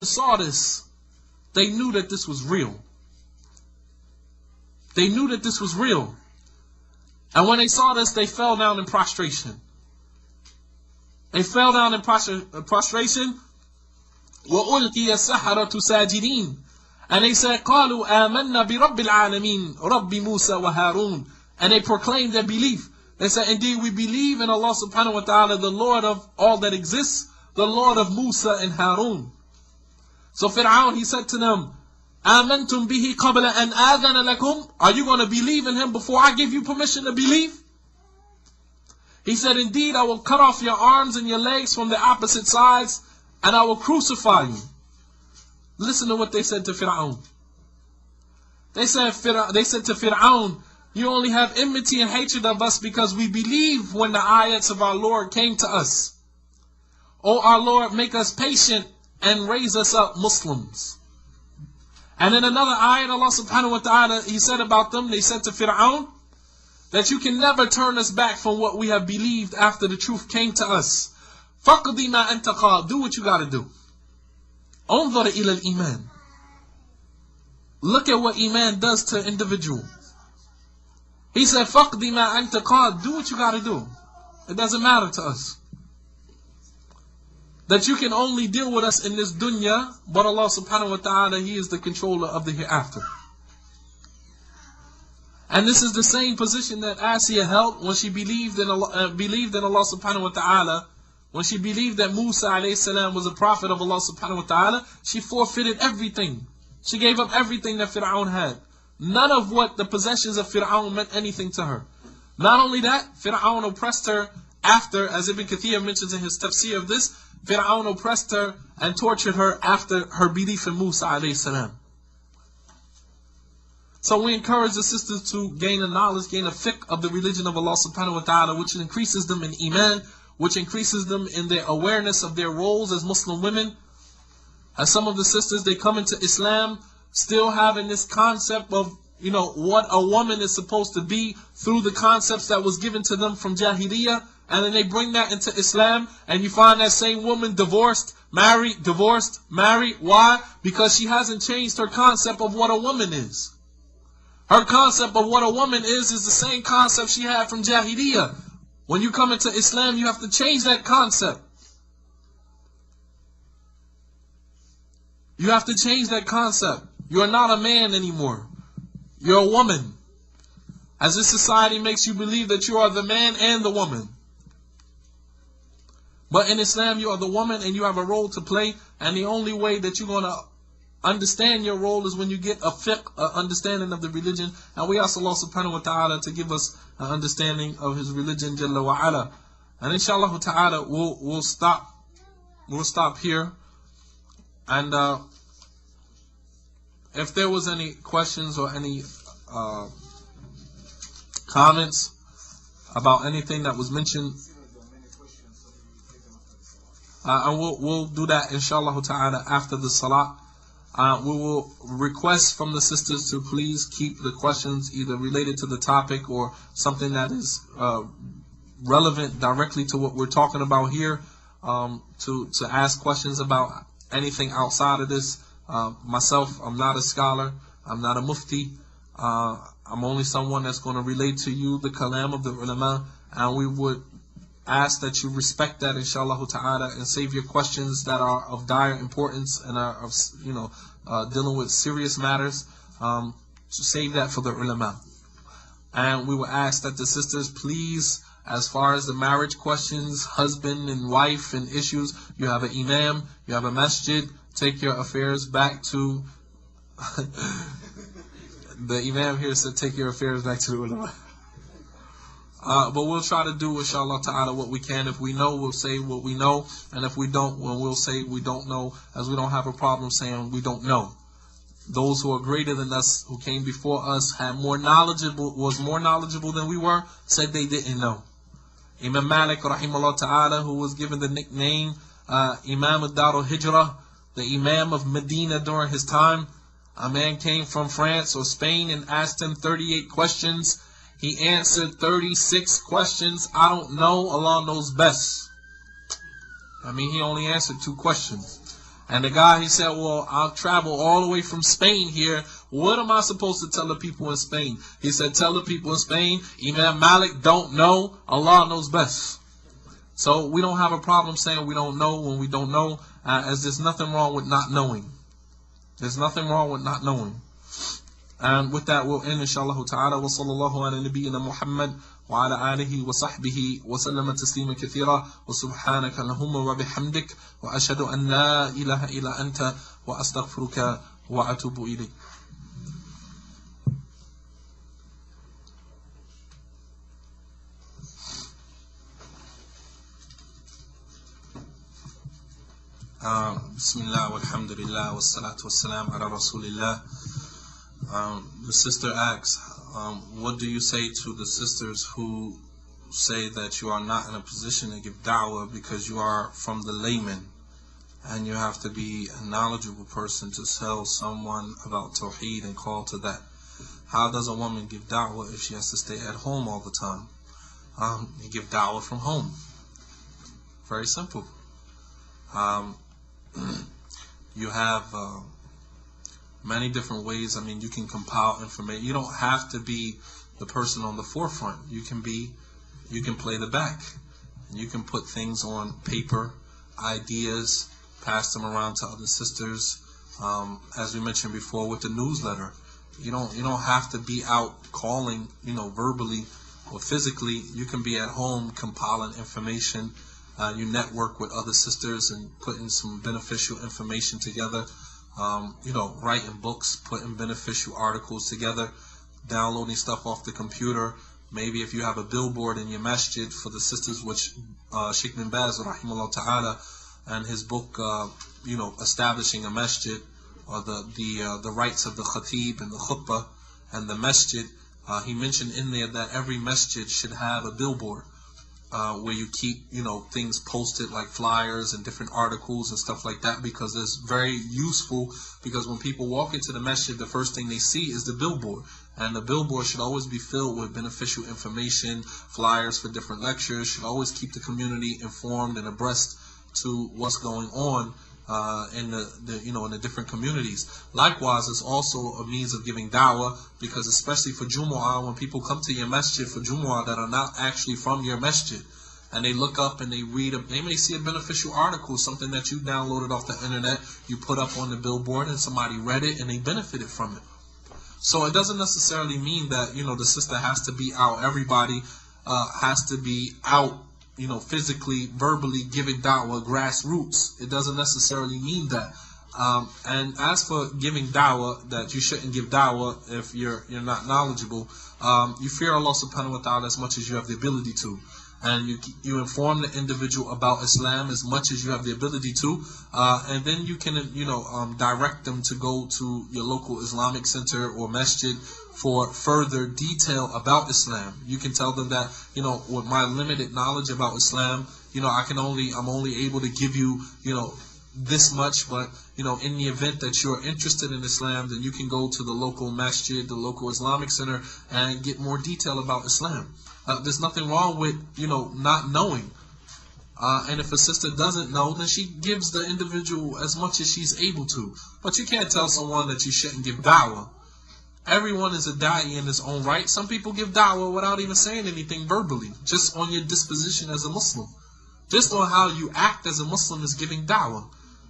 saw this, they knew that this was real. They knew that this was real. And when they saw this, they fell down in prostration. They fell down in prostration. وَأُلْقِيَ السَّحَرَةُ سَاجِدِينَ. And they said, قَالُوا آمَنَّا بِرَبِّ الْعَالَمِينَ رَبِّ مُوسَى وَهَارُونَ. And they proclaimed their belief. They said, indeed, we believe in Allah subhanahu wa ta'ala, the Lord of all that exists, the Lord of Musa and Harun. So Fir'aun, he said to them, آمَنْتُمْ بِهِ قَبْلَ أَنْ آذَنَ لَكُمْ. Are you going to believe in him before I give you permission to believe? He said, indeed, I will cut off your arms and your legs from the opposite sides, and I will crucify you. Listen to what they said to Fir'aun. They said to Fir'aun, you only have enmity and hatred of us because we believe when the ayats of our Lord came to us. O our Lord, make us patient and raise us up Muslims. And in another ayat, Allah subhanahu wa ta'ala, He said about them, they said to Fir'aun, that you can never turn us back from what we have believed after the truth came to us. فَقْضِ مَا أَنْتَ قَادٍ. Do what you got to do. انظر إلى الإيمان. Look at what Iman does to an individual. He said, فَقْضِ مَا أَنْتَ قَادٍ. Do what you got to do. It doesn't matter to us. That you can only deal with us in this dunya, but Allah subhanahu wa ta'ala, He is the controller of the hereafter. And this is the same position that Asiya held when she believed in Allah subhanahu wa ta'ala. When she believed that Musa alayhi salam was a prophet of Allah subhanahu wa ta'ala, she forfeited everything. She gave up everything that Fir'aun had. None of what the possessions of Fir'aun meant anything to her. Not only that, Fir'aun oppressed her after, as Ibn Kathir mentions in his tafsir of this, Fir'aun oppressed her and tortured her after her belief in Musa alayhi salam. So we encourage the sisters to gain a knowledge, gain a fiqh of the religion of Allah subhanahu wa ta'ala, which increases them in Iman, which increases them in their awareness of their roles as Muslim women. As some of the sisters, they come into Islam still having this concept of, what a woman is supposed to be through the concepts that was given to them from Jahiliyyah. And then they bring that into Islam, and you find that same woman divorced, married, divorced, married. Why? Because she hasn't changed her concept of what a woman is. Her concept of what a woman is the same concept she had from Jahiliyyah. When you come into Islam, you have to change that concept. You have to change that concept. You are not a man anymore. You're a woman. As this society makes you believe that you are the man and the woman. But in Islam, you are the woman and you have a role to play. And the only way that you're going to understand your role is when you get a fiqh, understanding of the religion. And we ask Allah subhanahu wa ta'ala to give us an understanding of His religion, Jalla wa ala. And inshallah ta'ala, we'll stop here. And if there was any questions or any comments about anything that was mentioned, and we'll do that inshallah ta'ala after the salat. We will request from the sisters to please keep the questions either related to the topic or something that is relevant directly to what we're talking about here, to ask questions about anything outside of this. Myself, I'm not a scholar, I'm not a mufti, I'm only someone that's going to relate to you the kalam of the ulama, and we would ask that you respect that inshallah ta'ala and save your questions that are of dire importance and are of, dealing with serious matters, to save that for the ulama. And we will ask that the sisters please, as far as the marriage questions, husband and wife and issues, you have an imam, you have a masjid, take your affairs back to the imam here said take your affairs back to the ulama. But we'll try to do, inshallah ta'ala, what we can. If we know, we'll say what we know. And if we don't, we'll say we don't know, as we don't have a problem saying we don't know. Those who are greater than us, who came before us, was more knowledgeable than we were, said they didn't know. Imam Malik, rahimahullah ta'ala, who was given the nickname Imam ad-Dar al-Hijrah, the Imam of Medina during his time. A man came from France or Spain and asked him 38 questions. He answered 36 questions. I don't know, Allah knows best. He only answered 2 questions. And the guy, he said, well, I'll travel all the way from Spain here. What am I supposed to tell the people in Spain? He said, tell the people in Spain, Imam Malik don't know. Allah knows best. So we don't have a problem saying we don't know when we don't know, as there's nothing wrong with not knowing. There's nothing wrong with not knowing. And with that, we'll end, inshallah ta'ala. Wa sallallahu ala nabiyyina Muhammad wa ala alihi wa sahbihi wa sallama taslima kathira wa subhanaka lahumma wa bihamdik wa ashhadu an la ilaha illa anta wa astaghfiruka wa atubu ilayk. Bismillah walhamdulillah wassalatu wassalam ala rasulillah. The sister asks, what do you say to the sisters who say that you are not in a position to give da'wah because you are from the layman and you have to be a knowledgeable person to tell someone about Tawheed and call to that? How does a woman give da'wah if she has to stay at home all the time? You give da'wah from home. Very simple. You have many different ways. I mean, you can compile information. You don't have to be the person on the forefront. You can play the back. You can put things on paper, ideas, pass them around to other sisters. As we mentioned before with the newsletter, you don't have to be out calling, verbally or physically. You can be at home compiling information. You network with other sisters and putting some beneficial information together. Writing books, putting beneficial articles together, downloading stuff off the computer. Maybe if you have a billboard in your masjid for the sisters, which Sheikh bin Baz, rahimahullah ta'ala, and his book, establishing a masjid, or the rights of the khatib and the khutbah and the masjid, he mentioned in there that every masjid should have a billboard. Where you keep, things posted like flyers and different articles and stuff like that, because it's very useful. Because when people walk into the masjid, the first thing they see is the billboard, and the billboard should always be filled with beneficial information, flyers for different lectures. Should always keep the community informed and abreast to what's going on in the different communities. Likewise, it's also a means of giving da'wah, because especially for Jumu'ah, when people come to your masjid for Jumu'ah that are not actually from your masjid, and they look up and they read, they may see a beneficial article, something that you downloaded off the internet, you put up on the billboard, and somebody read it and they benefited from it. So it doesn't necessarily mean that the sister has to be out. Everybody has to be out, physically, verbally giving da'wah, grassroots. It doesn't necessarily mean that. And as for giving da'wah, that you shouldn't give da'wah if you're not knowledgeable. You fear Allah subhanahu wa ta'ala as much as you have the ability to. And you inform the individual about Islam as much as you have the ability to. And then you can, direct them to go to your local Islamic center or masjid for further detail about Islam. You can tell them that, with my limited knowledge about Islam, I'm only able to give you, this much, but in the event that you're interested in Islam, then you can go to the local masjid, the local Islamic center, and get more detail about Islam. There's nothing wrong with, not knowing. And if a sister doesn't know, then she gives the individual as much as she's able to. But you can't tell someone that you shouldn't give da'wah. Everyone is a da'i in his own right. Some people give da'wah without even saying anything verbally, just on your disposition as a Muslim. Just on how you act as a Muslim is giving da'wah.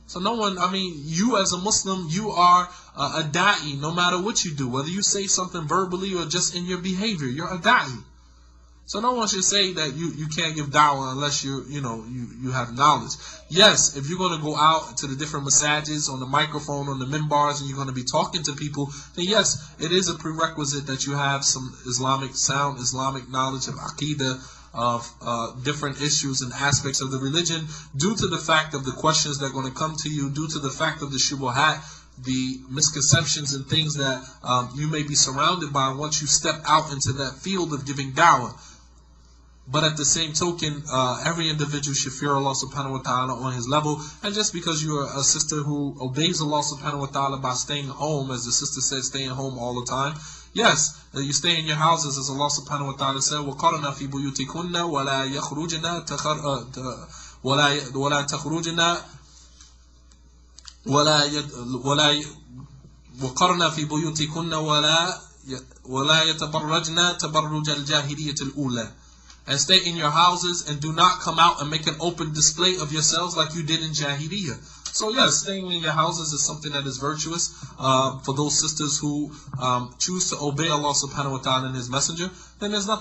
So you as a Muslim, you are a da'i no matter what you do. Whether you say something verbally or just in your behavior, you're a da'i. So no one should say that you can't give da'wah unless you have knowledge. Yes, if you're going to go out to the different masajids on the microphone, on the minbars, and you're going to be talking to people, then yes, it is a prerequisite that you have some sound Islamic knowledge of aqidah, of different issues and aspects of the religion, due to the fact of the questions that are going to come to you, due to the fact of the shubuhat, the misconceptions and things that you may be surrounded by once you step out into that field of giving da'wah. But at the same token, every individual should fear Allah subhanahu wa ta'ala on his level. And just because you are a sister who obeys Allah subhanahu wa ta'ala by staying home, as the sister said, staying home all the time, yes, you stay in your houses, as Allah subhanahu wa ta'ala said, وَقَرْنَا فِي بُيُوتِكُنَّ وَلَا يَخْرُجْنَا وقرنا في بيوتكن ولا يتبرجن تبرج الجاهلية الأولى. And stay in your houses and do not come out and make an open display of yourselves like you did in Jahiliyyah. So yes, staying in your houses is something that is virtuous for those sisters who choose to obey Allah subhanahu wa ta'ala and His Messenger. Then there's nothing